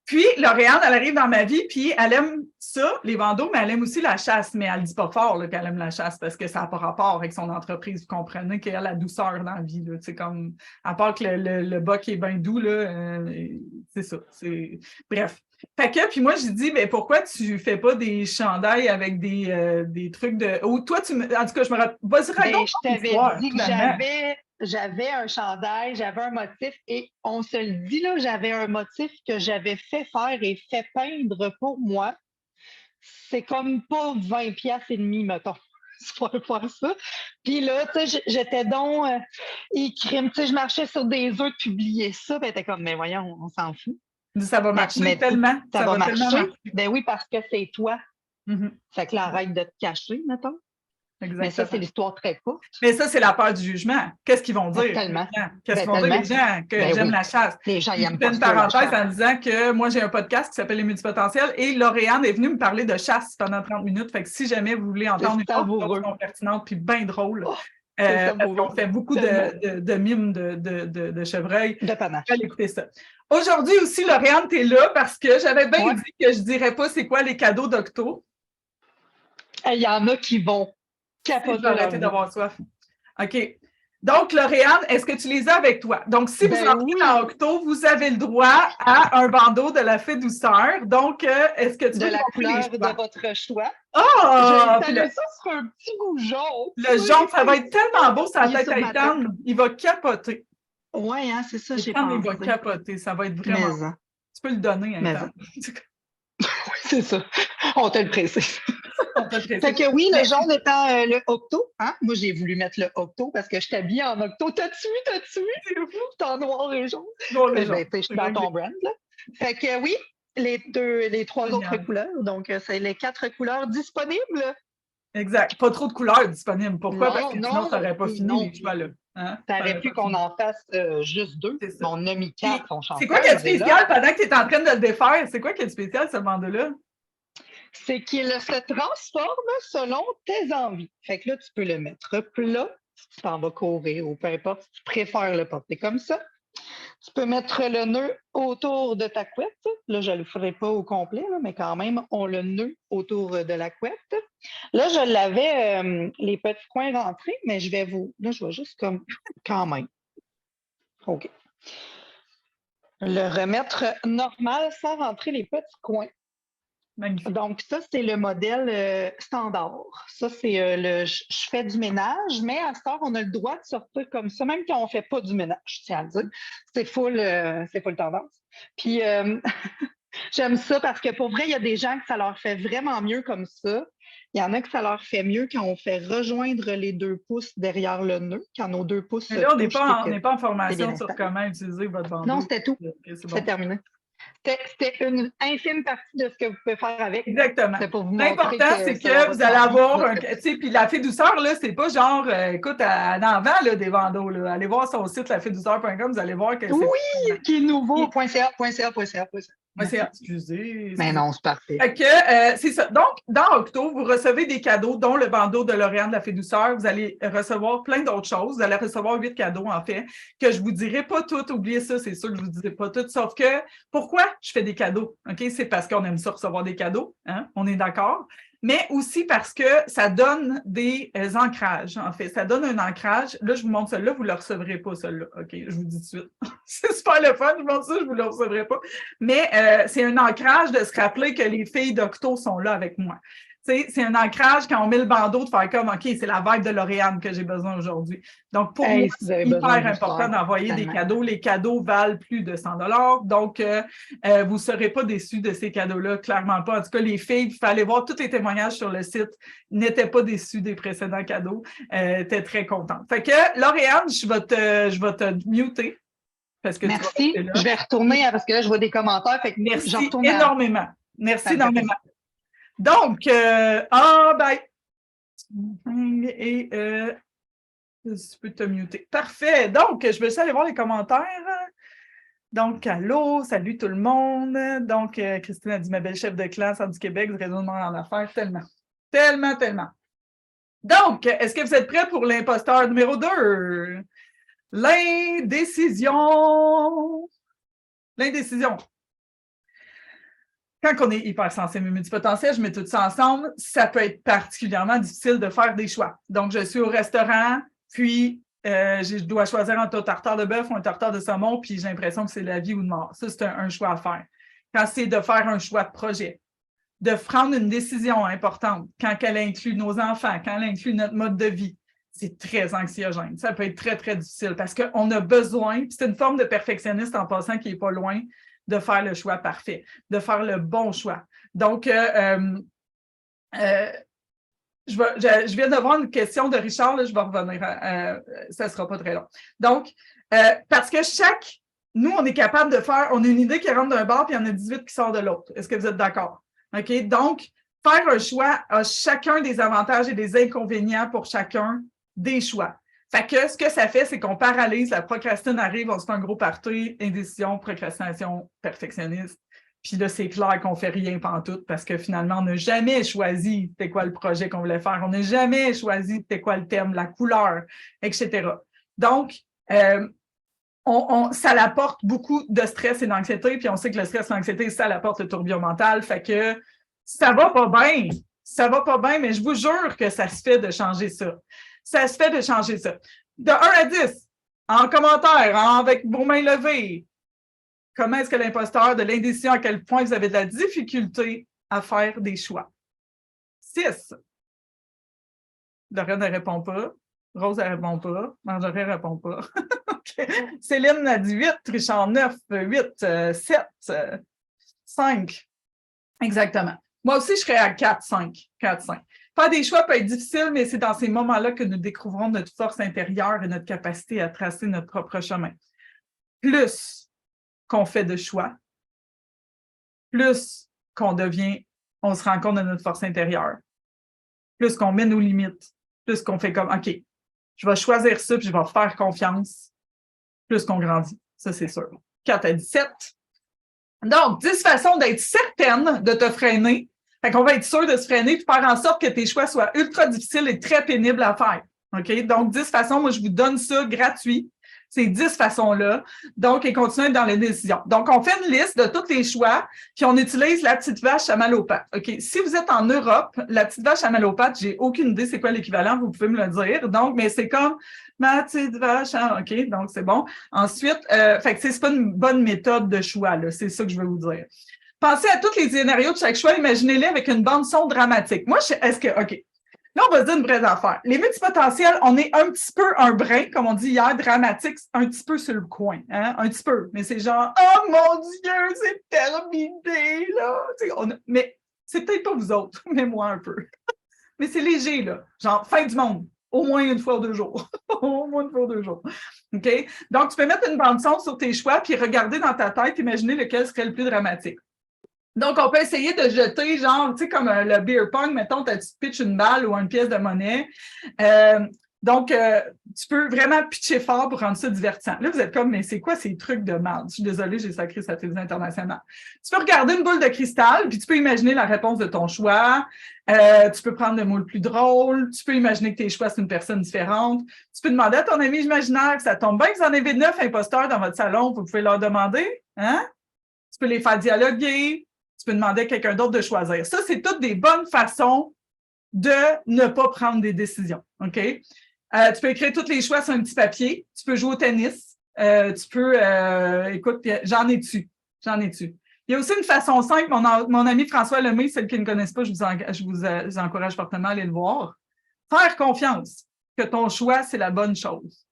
Puis, Lauriane, elle arrive dans ma vie, puis elle aime ça, les bandeaux, mais elle aime aussi la chasse. Mais elle ne dit pas fort là, qu'elle aime la chasse parce que ça n'a pas rapport avec son entreprise. Vous comprenez qu'elle a la douceur dans la vie. Là, comme, à part que le bas qui est bien doux, là, c'est ça. Bref. Fait que, puis moi, j'ai dit, mais pourquoi tu fais pas des chandails avec des trucs de. Ou toi, en tout cas, je me rappelle. Vas-y, raconte Je ton t'avais histoire, dit que finalement. j'avais un chandail, j'avais un motif, et on se le dit, là, j'avais un motif que j'avais fait faire et fait peindre pour moi. C'est comme pas 20 piastres et demi, mettons, pour faire ça. Puis là, tu sais, j'étais donc écrime, tu sais, je marchais sur des œufs de publier ça, puis elle était comme, mais voyons, on s'en fout. Ça va marcher tellement. Ça va tellement marcher. marcher. Ben oui, parce que c'est toi. Mm-hmm. Fait que là, arrête de te cacher, mettons. Exactement. Mais ça, c'est l'histoire très courte. Mais ça, c'est la peur du jugement. Qu'est-ce qu'ils vont dire? Tellement. Qu'est-ce qu'ils vont dire les gens que j'aime la chasse? Les gens, ils aiment Je fais pas une ça, la parenthèse chasse. en disant que moi, j'ai un podcast qui s'appelle Les Multipotentiels et Lauriane est venue me parler de chasse pendant 30 minutes. Fait que si jamais vous voulez entendre une autre pertinente puis bien drôle, parce qu'on fait beaucoup de mimes de chevreuil. De panache. Allez écouter ça. Aujourd'hui aussi, Lauriane, tu es là parce que j'avais bien dit que je ne dirais pas c'est quoi les cadeaux d'Octo. Il y en a qui vont capoter. Je vais arrêter d'avoir soif. OK. Donc, Lauriane, est-ce que tu les as avec toi? Donc, si vous entrez dans Octo, vous avez le droit à un bandeau de La Fée Douceur. Donc, est-ce que tu veux la couleur de votre choix? Oh! Je vais ça sur un petit goût jaune. Le jaune, ça va être tellement beau, sa tête à Ethan. Il va capoter. Oui, hein, c'est ça, j'ai pensé. Il va capoter, ça va être vraiment beau. Tu peux le donner, Ethan. Oui, c'est ça. On te le précise. Fait que oui, le jaune étant le octo. Hein? Moi, j'ai voulu mettre le octo parce que je t'habille en octo. T'as-tu vu? T'es en noir et jaune. Je suis dans ton brand, là. Fait que oui, les 3 autres couleurs. Donc, c'est les 4 couleurs disponibles. Exact. Pas trop de couleurs disponibles. Pourquoi? Non, parce que sinon, ça n'aurait pas fini les choix-là. Hein? Ça aurait pu qu'on en fasse juste 2. On a mis 4. C'est quoi qui est spécial pendant que tu es en train de le défaire? C'est quoi qui est spécial, ce bandeau-là? C'est qu'il se transforme selon tes envies. Fait que là, tu peux le mettre plat, si tu t'en vas courir ou peu importe, si tu préfères le porter comme ça. Tu peux mettre le nœud autour de ta couette. Là, je ne le ferai pas au complet, là, mais quand même, on le nœud autour de la couette. Là, je l'avais les petits coins rentrés, mais je vais juste comme quand même. OK. Le remettre normal sans rentrer les petits coins. Magnifique. Donc, ça, c'est le modèle standard. Ça, c'est je fais du ménage, mais à ce temps, on a le droit de sortir comme ça, même quand on ne fait pas du ménage, je tiens à le dire. C'est full tendance. Puis, j'aime ça parce que pour vrai, il y a des gens que ça leur fait vraiment mieux comme ça. Il y en a que ça leur fait mieux quand on fait rejoindre les 2 pouces derrière le nœud, quand nos 2 pouces mais là, on n'est pas en formation sur comment utiliser votre bandeau. Non, c'était tout. C'est terminé. C'était une infime partie de ce que vous pouvez faire avec. Exactement. L'important, c'est que vous allez avoir un. Tu sais, puis La Fée Douceur, là, c'est pas genre, écoute, en vend là, des bandeaux. Là. Allez voir son site, lafédouceur.com, vous allez voir que c'est. Oui, qui est nouveau. .ca. Excusez. Mais non, c'est parfait. Fait que, c'est ça. Donc, dans Octo, vous recevez des cadeaux, dont le bandeau de Lauriane de La Fée Douceur. Vous allez recevoir plein d'autres choses. Vous allez recevoir 8 cadeaux, en fait, que je ne vous dirai pas toutes. Oubliez ça, c'est sûr que je ne vous dirai pas toutes. Sauf que, pourquoi je fais des cadeaux? OK? C'est parce qu'on aime ça, recevoir des cadeaux. Hein? On est d'accord. Mais aussi parce que ça donne des ancrages, en fait. Ça donne un ancrage. Là, je vous montre celui-là, vous ne le recevrez pas, celui-là. OK, je vous dis tout de suite. C'est super le fun, je vous montre ça, je ne vous le recevrai pas. Mais c'est un ancrage de se rappeler que les filles d'Octo sont là avec moi. c'est un ancrage quand on met le bandeau de faire comme, OK, c'est la vibe de Lauriane que j'ai besoin aujourd'hui. Donc, pour moi, c'est hyper important d'envoyer des cadeaux. Les cadeaux valent plus de 100 $. Donc, vous ne serez pas déçus de ces cadeaux-là, clairement pas. En tout cas, les filles, il fallait voir tous les témoignages sur le site, n'étaient pas déçus des précédents cadeaux, étaient très contentes. Fait que, Lauriane, je vais te muter. Parce que merci. Je vais retourner parce que là, je vois des commentaires. Fait que merci énormément. Merci énormément. Donc, ben, et je peux te muter. Parfait. Donc, je vais juste aller voir les commentaires. Donc, allô, salut tout le monde. Donc, Christine a dit ma belle chef de classe du Québec, du réseau de monde en affaires, tellement. Tellement, tellement. Donc, est-ce que vous êtes prêts pour l'imposteur numéro 2? L'indécision. L'indécision. Quand on est hypersensible et multipotentiel, je mets tout ça ensemble, ça peut être particulièrement difficile de faire des choix. Donc, je suis au restaurant, puis je dois choisir entre un tartare de bœuf ou un tartare de saumon, puis j'ai l'impression que c'est la vie ou de mort. Ça, c'est un choix à faire. Quand c'est de faire un choix de projet, de prendre une décision importante, quand elle inclut nos enfants, quand elle inclut notre mode de vie, c'est très anxiogène. Ça peut être très, très difficile parce qu'on a besoin, puis c'est une forme de perfectionniste en passant qui n'est pas loin, de faire le choix parfait, de faire le bon choix. Donc, je viens de voir une question de Richard, là, je vais revenir, ça ne sera pas très long. Donc, parce que nous, on est capable de faire, on a une idée qui rentre d'un bord, puis il y en a 18 qui sort de l'autre. Est-ce que vous êtes d'accord? OK? Donc, faire un choix a chacun des avantages et des inconvénients pour chacun des choix. Fait que ce que ça fait, c'est qu'on paralyse, la procrastination arrive, on se fait un gros party, indécision, procrastination, perfectionniste. Puis là, c'est clair qu'on ne fait rien pantoute parce que finalement, on n'a jamais choisi c'était quoi le projet qu'on voulait faire. On n'a jamais choisi c'était quoi le thème, la couleur, etc. Donc, ça apporte beaucoup de stress et d'anxiété, puis on sait que le stress et l'anxiété, ça apporte le tourbillon mental. Fait que ça va pas bien. Ça va pas bien, mais je vous jure que ça se fait de changer ça. Ça se fait de changer ça. De 1 à 10, en commentaire, avec vos mains levées, comment est-ce que l'imposteur de l'indécision, à quel point vous avez de la difficulté à faire des choix? 6. Lorraine ne répond pas. Rose ne répond pas. Marjorie ne répond pas. Okay. Céline a dit 8. Richard 9. 8. 7. 5. Exactement. Moi aussi, je serais à 4, 5. 4, 5. Faire des choix peut être difficile, mais c'est dans ces moments-là que nous découvrons notre force intérieure et notre capacité à tracer notre propre chemin. Plus qu'on fait de choix, plus qu'on on se rend compte de notre force intérieure, plus qu'on met nos limites, plus qu'on fait comme, OK, je vais choisir ça, puis je vais faire confiance, plus qu'on grandit. Ça, c'est sûr. 4 à 17. Donc, 10 façons d'être certaine de te freiner. Fait qu'on va être sûr de se freiner puis faire en sorte que tes choix soient ultra difficiles et très pénibles à faire. OK? Donc, 10 façons, moi, je vous donne ça gratuit. Ces 10 façons-là. Donc, et continuer dans les décisions. Donc, on fait une liste de tous les choix, puis on utilise la petite vache à mal aux pattes. OK? Si vous êtes en Europe, la petite vache à mal aux pattes, j'ai aucune idée c'est quoi l'équivalent, vous pouvez me le dire. Donc, mais c'est comme ma petite vache, hein? OK? Donc, c'est bon. Ensuite, fait que c'est pas une bonne méthode de choix, là. C'est ça que je veux vous dire. Pensez à tous les scénarios de chaque choix, imaginez-les avec une bande-son dramatique. Moi, est-ce que, OK. Là, on va se dire une vraie affaire. Les multipotentiels, on est un petit peu un brin, comme on dit hier, dramatique, un petit peu sur le coin. Hein? Un petit peu. Mais c'est genre, oh mon Dieu, c'est terminé, là. Mais c'est peut-être pas vous autres, mais moi un peu. Mais c'est léger, là. Genre, fin du monde. Au moins une fois ou 2 jours. Au moins une fois ou 2 jours. OK? Donc, tu peux mettre une bande-son sur tes choix, puis regarder dans ta tête, imaginer lequel serait le plus dramatique. Donc, on peut essayer de jeter, genre, tu sais, comme le beer pong, mettons, tu pitches une balle ou une pièce de monnaie. Donc, tu peux vraiment pitcher fort pour rendre ça divertissant. Là, vous êtes comme, mais c'est quoi ces trucs de merde? Je suis désolée, j'ai sacré sa télévision internationale. Tu peux regarder une boule de cristal, puis tu peux imaginer la réponse de ton choix. Tu peux prendre le mot le plus drôle. Tu peux imaginer que tes choix, c'est une personne différente. Tu peux demander à ton ami imaginaire, ça tombe bien que vous en avez 9 imposteurs dans votre salon, vous pouvez leur demander. Hein? Tu peux les faire dialoguer. Tu peux demander à quelqu'un d'autre de choisir. Ça, c'est toutes des bonnes façons de ne pas prendre des décisions. OK? Tu peux écrire tous les choix sur un petit papier. Tu peux jouer au tennis. Tu peux... écoute, j'en ai dessus. Il y a aussi une façon simple. Mon ami François Lemay, celles qui ne connaissent pas, je vous encourage fortement à aller le voir. Faire confiance que ton choix, c'est la bonne chose.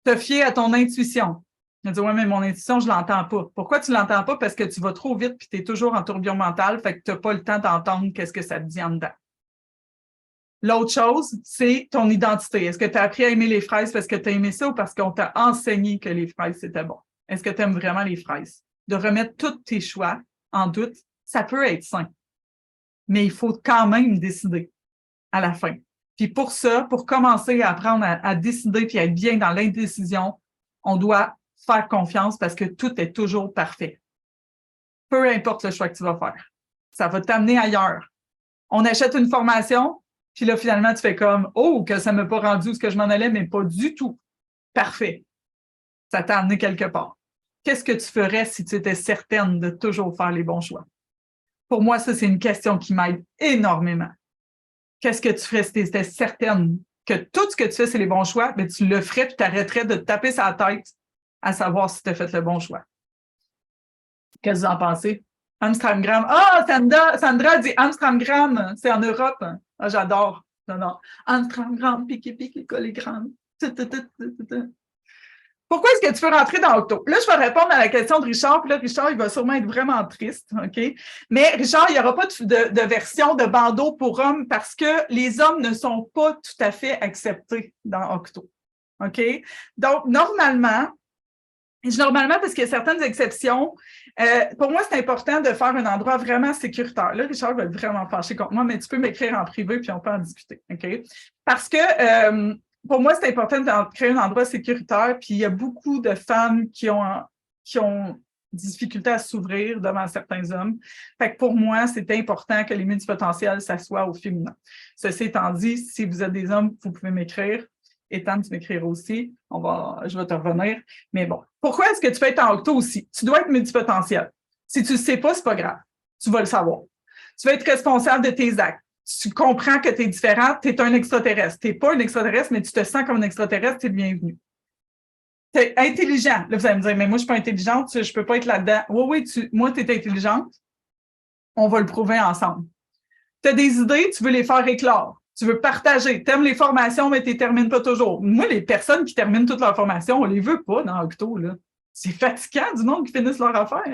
Te fier à ton intuition. Je dis, ouais, mais mon intuition, je l'entends pas. Pourquoi tu l'entends pas? Parce que tu vas trop vite puis tu es toujours en tourbillon mental, fait que tu n'as pas le temps d'entendre qu'est-ce que ça te dit en dedans. L'autre chose, c'est ton identité. Est-ce que tu as appris à aimer les fraises parce que tu as aimé ça ou parce qu'on t'a enseigné que les fraises, c'était bon? Est-ce que tu aimes vraiment les fraises? De remettre tous tes choix en doute, ça peut être sain. Mais il faut quand même décider à la fin. Puis pour ça, pour commencer à apprendre à décider puis à être bien dans l'indécision, on doit faire confiance parce que tout est toujours parfait. Peu importe le choix que tu vas faire. Ça va t'amener ailleurs. On achète une formation, puis là, finalement, tu fais comme « Oh, que ça ne m'a pas rendu où ce que je m'en allais, mais pas du tout. » Parfait. Ça t'a amené quelque part. Qu'est-ce que tu ferais si tu étais certaine de toujours faire les bons choix? Pour moi, ça, c'est une question qui m'aide énormément. Qu'est-ce que tu ferais si tu étais certaine que tout ce que tu fais, c'est les bons choix? Mais tu le ferais, puis tu arrêterais de te taper sa tête à savoir si tu as fait le bon choix. Qu'est-ce que vous en pensez? Amstramgram. Ah, Sandra dit Amstramgram, c'est en Europe. Ah, j'adore. Non. Amstramgram, piqué, collégramme. Pourquoi est-ce que tu veux rentrer dans Octo? Là, je vais répondre à la question de Richard, puis là, Richard, il va sûrement être vraiment triste, OK? Mais Richard, il n'y aura pas de version de bandeau pour hommes parce que les hommes ne sont pas tout à fait acceptés dans Octo, OK? Donc, normalement, parce qu'il y a certaines exceptions, pour moi, c'est important de faire un endroit vraiment sécuritaire. Là, Richard va être vraiment fâché contre moi, mais tu peux m'écrire en privé puis on peut en discuter, OK? Parce que pour moi, c'est important de créer un endroit sécuritaire, puis il y a beaucoup de femmes qui ont difficulté à s'ouvrir devant certains hommes. Fait que pour moi, c'est important que les multipotentiels s'assoient au féminin. Ceci étant dit, si vous êtes des hommes, vous pouvez m'écrire. Étant, tu m'écrire aussi. Je vais te revenir. Mais bon, pourquoi est-ce que tu peux être en octo aussi? Tu dois être multipotentiel. Si tu ne le sais pas, c'est pas grave. Tu vas le savoir. Tu vas être responsable de tes actes. Tu comprends que tu es différent, tu es un extraterrestre. Tu n'es pas un extraterrestre, mais tu te sens comme un extraterrestre, tu es le bienvenu. Tu es intelligent. Là, vous allez me dire, mais moi, je ne suis pas intelligente, je ne peux pas être là-dedans. Oui, moi, tu es intelligente. On va le prouver ensemble. Tu as des idées, tu veux les faire éclore. Tu veux partager. Tu aimes les formations, mais tu ne les termines pas toujours. Moi, les personnes qui terminent toute leur formation, on ne les veut pas dans Octo, là. C'est fatigant du monde qui finissent leur affaire.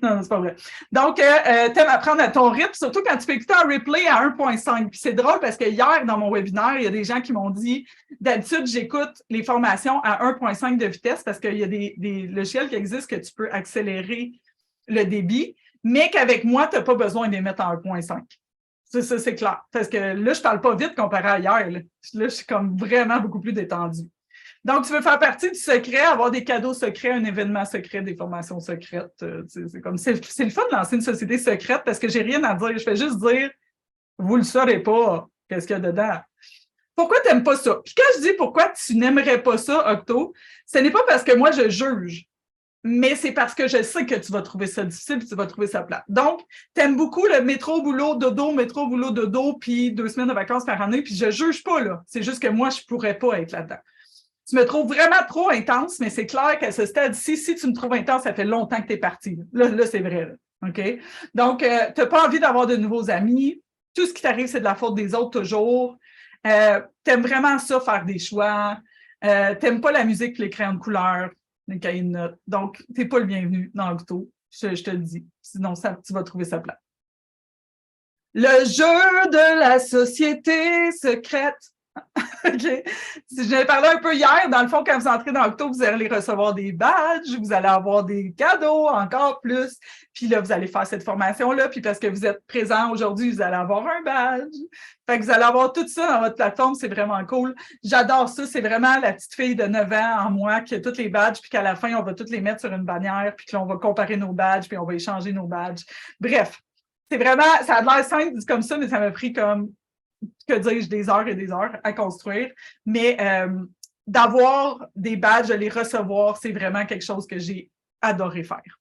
Non, c'est pas vrai. Donc, t'aimes apprendre à ton rythme, surtout quand tu peux écouter un replay à 1.5. Puis c'est drôle parce que hier, dans mon webinaire, il y a des gens qui m'ont dit, d'habitude, j'écoute les formations à 1.5 de vitesse parce qu'il y a des logiciels qui existent que tu peux accélérer le débit, mais qu'avec moi, tu n'as pas besoin de les mettre en 1.5. Ça, c'est clair. Parce que là, je ne parle pas vite comparé à hier. Là, je suis comme vraiment beaucoup plus détendue. Donc, tu veux faire partie du secret, avoir des cadeaux secrets, un événement secret, des formations secrètes. C'est le fun de lancer une société secrète parce que j'ai rien à dire. Je fais juste dire, vous ne le saurez pas, qu'est-ce qu'il y a dedans. Pourquoi tu n'aimes pas ça? Puis quand je dis pourquoi tu n'aimerais pas ça, Octo, ce n'est pas parce que moi, je juge, mais c'est parce que je sais que tu vas trouver ça difficile et tu vas trouver ça plate. Donc, tu aimes beaucoup le métro, boulot, dodo, puis 2 semaines de vacances par année, puis je ne juge pas, là. C'est juste que moi, je ne pourrais pas être là-dedans. Tu me trouves vraiment trop intense, mais c'est clair qu'à ce stade-ci, si tu me trouves intense, ça fait longtemps que tu es parti. Là c'est vrai. Là. OK? Donc, tu n'as pas envie d'avoir de nouveaux amis. Tout ce qui t'arrive, c'est de la faute des autres toujours. Tu aimes vraiment ça, faire des choix. Tu n'aimes pas la musique, les crayons de couleur, les cahiers de notes. Donc, tu n'es pas le bienvenu dans l'octo. Je te le dis. Sinon, tu vas trouver ça plat. Le jeu de la société secrète. OK. J'en ai parlé un peu hier. Dans le fond, quand vous entrez dans l'octo, vous allez recevoir des badges, vous allez avoir des cadeaux, encore plus. Puis là, vous allez faire cette formation-là. Puis parce que vous êtes présent aujourd'hui, vous allez avoir un badge. Fait que vous allez avoir tout ça dans votre plateforme. C'est vraiment cool. J'adore ça. C'est vraiment la petite fille de 9 ans en moi qui a tous les badges. Puis qu'à la fin, on va tous les mettre sur une bannière. Puis qu'on va comparer nos badges. Puis on va échanger nos badges. Bref. C'est vraiment, ça a l'air simple comme ça, mais ça m'a pris comme que dis-je, des heures et des heures à construire. Mais d'avoir des badges, de les recevoir, c'est vraiment quelque chose que j'ai adoré faire.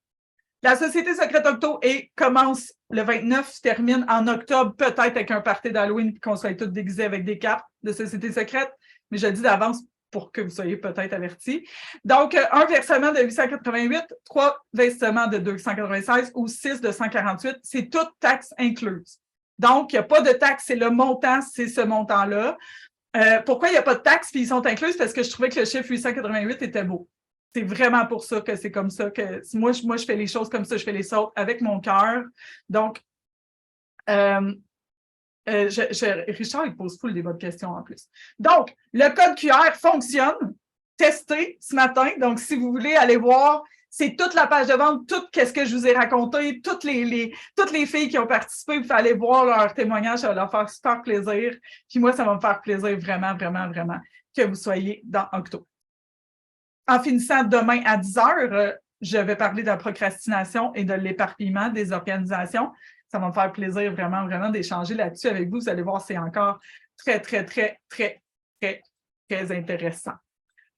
La Société secrète Octo commence le 29, se termine en octobre, peut-être avec un party d'Halloween, puis qu'on soit tous déguisés avec des capes de Société secrète. Mais je le dis d'avance, pour que vous soyez peut-être avertis. Donc, un versement de 888, 3 versements de 296 ou 6 de 148, c'est toutes taxes incluses. Donc, il n'y a pas de taxe, c'est le montant, c'est ce montant-là. Pourquoi il n'y a pas de taxes puis ils sont incluses? Parce que je trouvais que le chiffre 888 était beau. C'est vraiment pour ça que c'est comme ça que moi, je fais les choses comme ça, je fais les choses avec mon cœur. Donc, Richard, il pose full des bonnes questions en plus. Donc, le code QR fonctionne, testé ce matin. Donc, si vous voulez aller voir, c'est toute la page de vente, tout ce que je vous ai raconté, toutes les filles qui ont participé, vous pouvez aller voir leur témoignage, ça va leur faire super plaisir. Puis moi, ça va me faire plaisir vraiment, vraiment, vraiment que vous soyez dans Octo. En finissant demain à 10h, je vais parler de la procrastination et de l'éparpillement des organisations. Ça va me faire plaisir vraiment, vraiment d'échanger là-dessus avec vous. Vous allez voir, c'est encore très, très, très, très, très, très intéressant.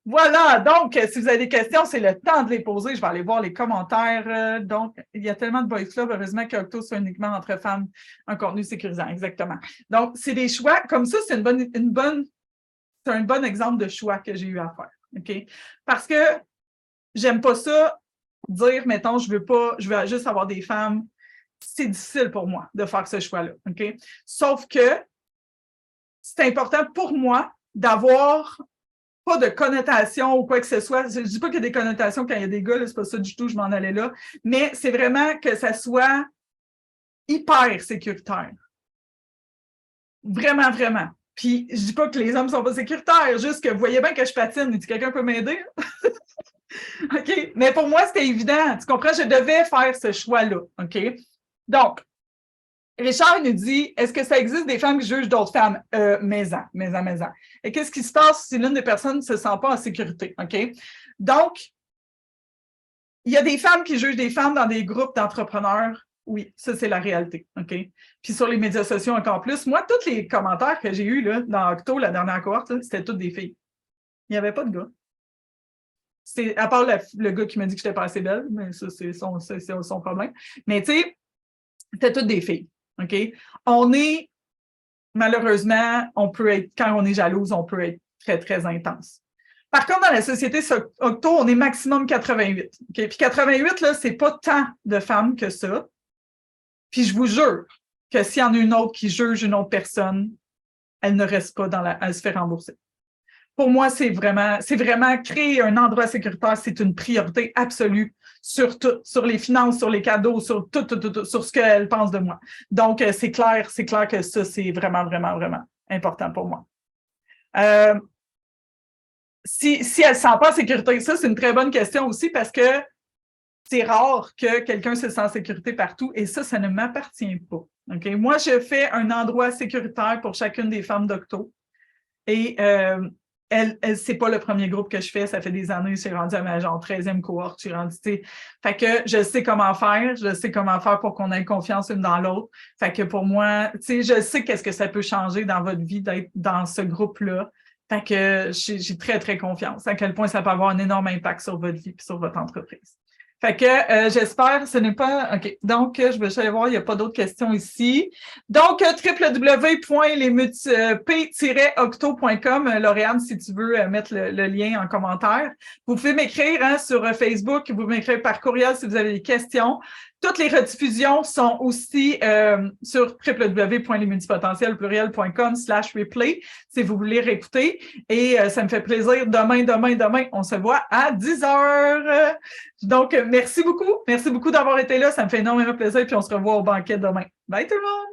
Voilà, donc, si vous avez des questions, c'est le temps de les poser. Je vais aller voir les commentaires. Donc, il y a tellement de boys clubs. Heureusement qu'Octo, c'est uniquement entre femmes, un contenu sécurisant. Exactement. Donc, c'est des choix. Comme ça, c'est un bon exemple de choix que j'ai eu à faire. OK? Parce que j'aime pas ça, dire, mettons, je veux juste avoir des femmes. C'est difficile pour moi de faire ce choix-là. OK? Sauf que c'est important pour moi d'avoir pas de connotation ou quoi que ce soit. Je ne dis pas qu'il y a des connotations quand il y a des gars, c'est pas ça du tout, je m'en allais là. Mais c'est vraiment que ça soit hyper sécuritaire. Vraiment, vraiment. Puis, je dis pas que les hommes sont pas sécuritaires, juste que vous voyez bien que je patine. Dit quelqu'un peut m'aider? OK? Mais pour moi, c'était évident. Tu comprends? Je devais faire ce choix-là. OK? Donc, Richard nous dit, est-ce que ça existe des femmes qui jugent d'autres femmes? Maison. Et qu'est-ce qui se passe si l'une des personnes ne se sent pas en sécurité? OK? Donc, il y a des femmes qui jugent des femmes dans des groupes d'entrepreneurs. Oui, ça, c'est la réalité. OK? Puis sur les médias sociaux encore plus. Moi, tous les commentaires que j'ai eus là, dans Octo, la dernière cohorte, c'était toutes des filles. Il n'y avait pas de gars. C'est, à part le gars qui m'a dit que je n'étais pas assez belle, mais ça, c'est son problème. Mais tu sais, c'était toutes des filles. OK? On est, malheureusement, quand on est jalouse, on peut être très, très intense. Par contre, dans la société Octo, on est maximum 88. Okay? Puis 88, là, c'est pas tant de femmes que ça. Puis je vous jure que s'il y en a une autre qui juge une autre personne, elle ne reste pas elle se fait rembourser. Pour moi, c'est vraiment créer un endroit sécuritaire, c'est une priorité absolue sur tout, sur les finances, sur les cadeaux, sur tout, sur ce qu'elle pense de moi. Donc, c'est clair que ça, c'est vraiment, vraiment, vraiment important pour moi. Si elle ne se sent pas en sécurité, ça, c'est une très bonne question aussi parce que c'est rare que quelqu'un se sent en sécurité partout et ça ne m'appartient pas. Okay? Moi, je fais un endroit sécuritaire pour chacune des femmes d'Octo et c'est pas le premier groupe que je fais, ça fait des années, je suis rendue à ma 13e cohorte, je suis rendue, fait que je sais comment faire pour qu'on ait confiance une dans l'autre. Fait que pour moi, je sais qu'est-ce que ça peut changer dans votre vie d'être dans ce groupe-là. Fait que j'ai très, très confiance à quel point ça peut avoir un énorme impact sur votre vie et sur votre entreprise. Fait que j'espère, ce n'est pas... OK. Donc, je vais aller voir, il n'y a pas d'autres questions ici. Donc, www.p-octo.com, Lauriane, si tu veux mettre le lien en commentaire. Vous pouvez m'écrire sur Facebook, vous pouvez m'écrire par courriel si vous avez des questions. Toutes les rediffusions sont aussi sur www.lesmultipotentiels.com/replay si vous voulez réécouter. Et ça me fait plaisir. Demain, on se voit à 10h. Donc, merci beaucoup. Merci beaucoup d'avoir été là. Ça me fait énormément plaisir. Puis on se revoit au banquet demain. Bye tout le monde!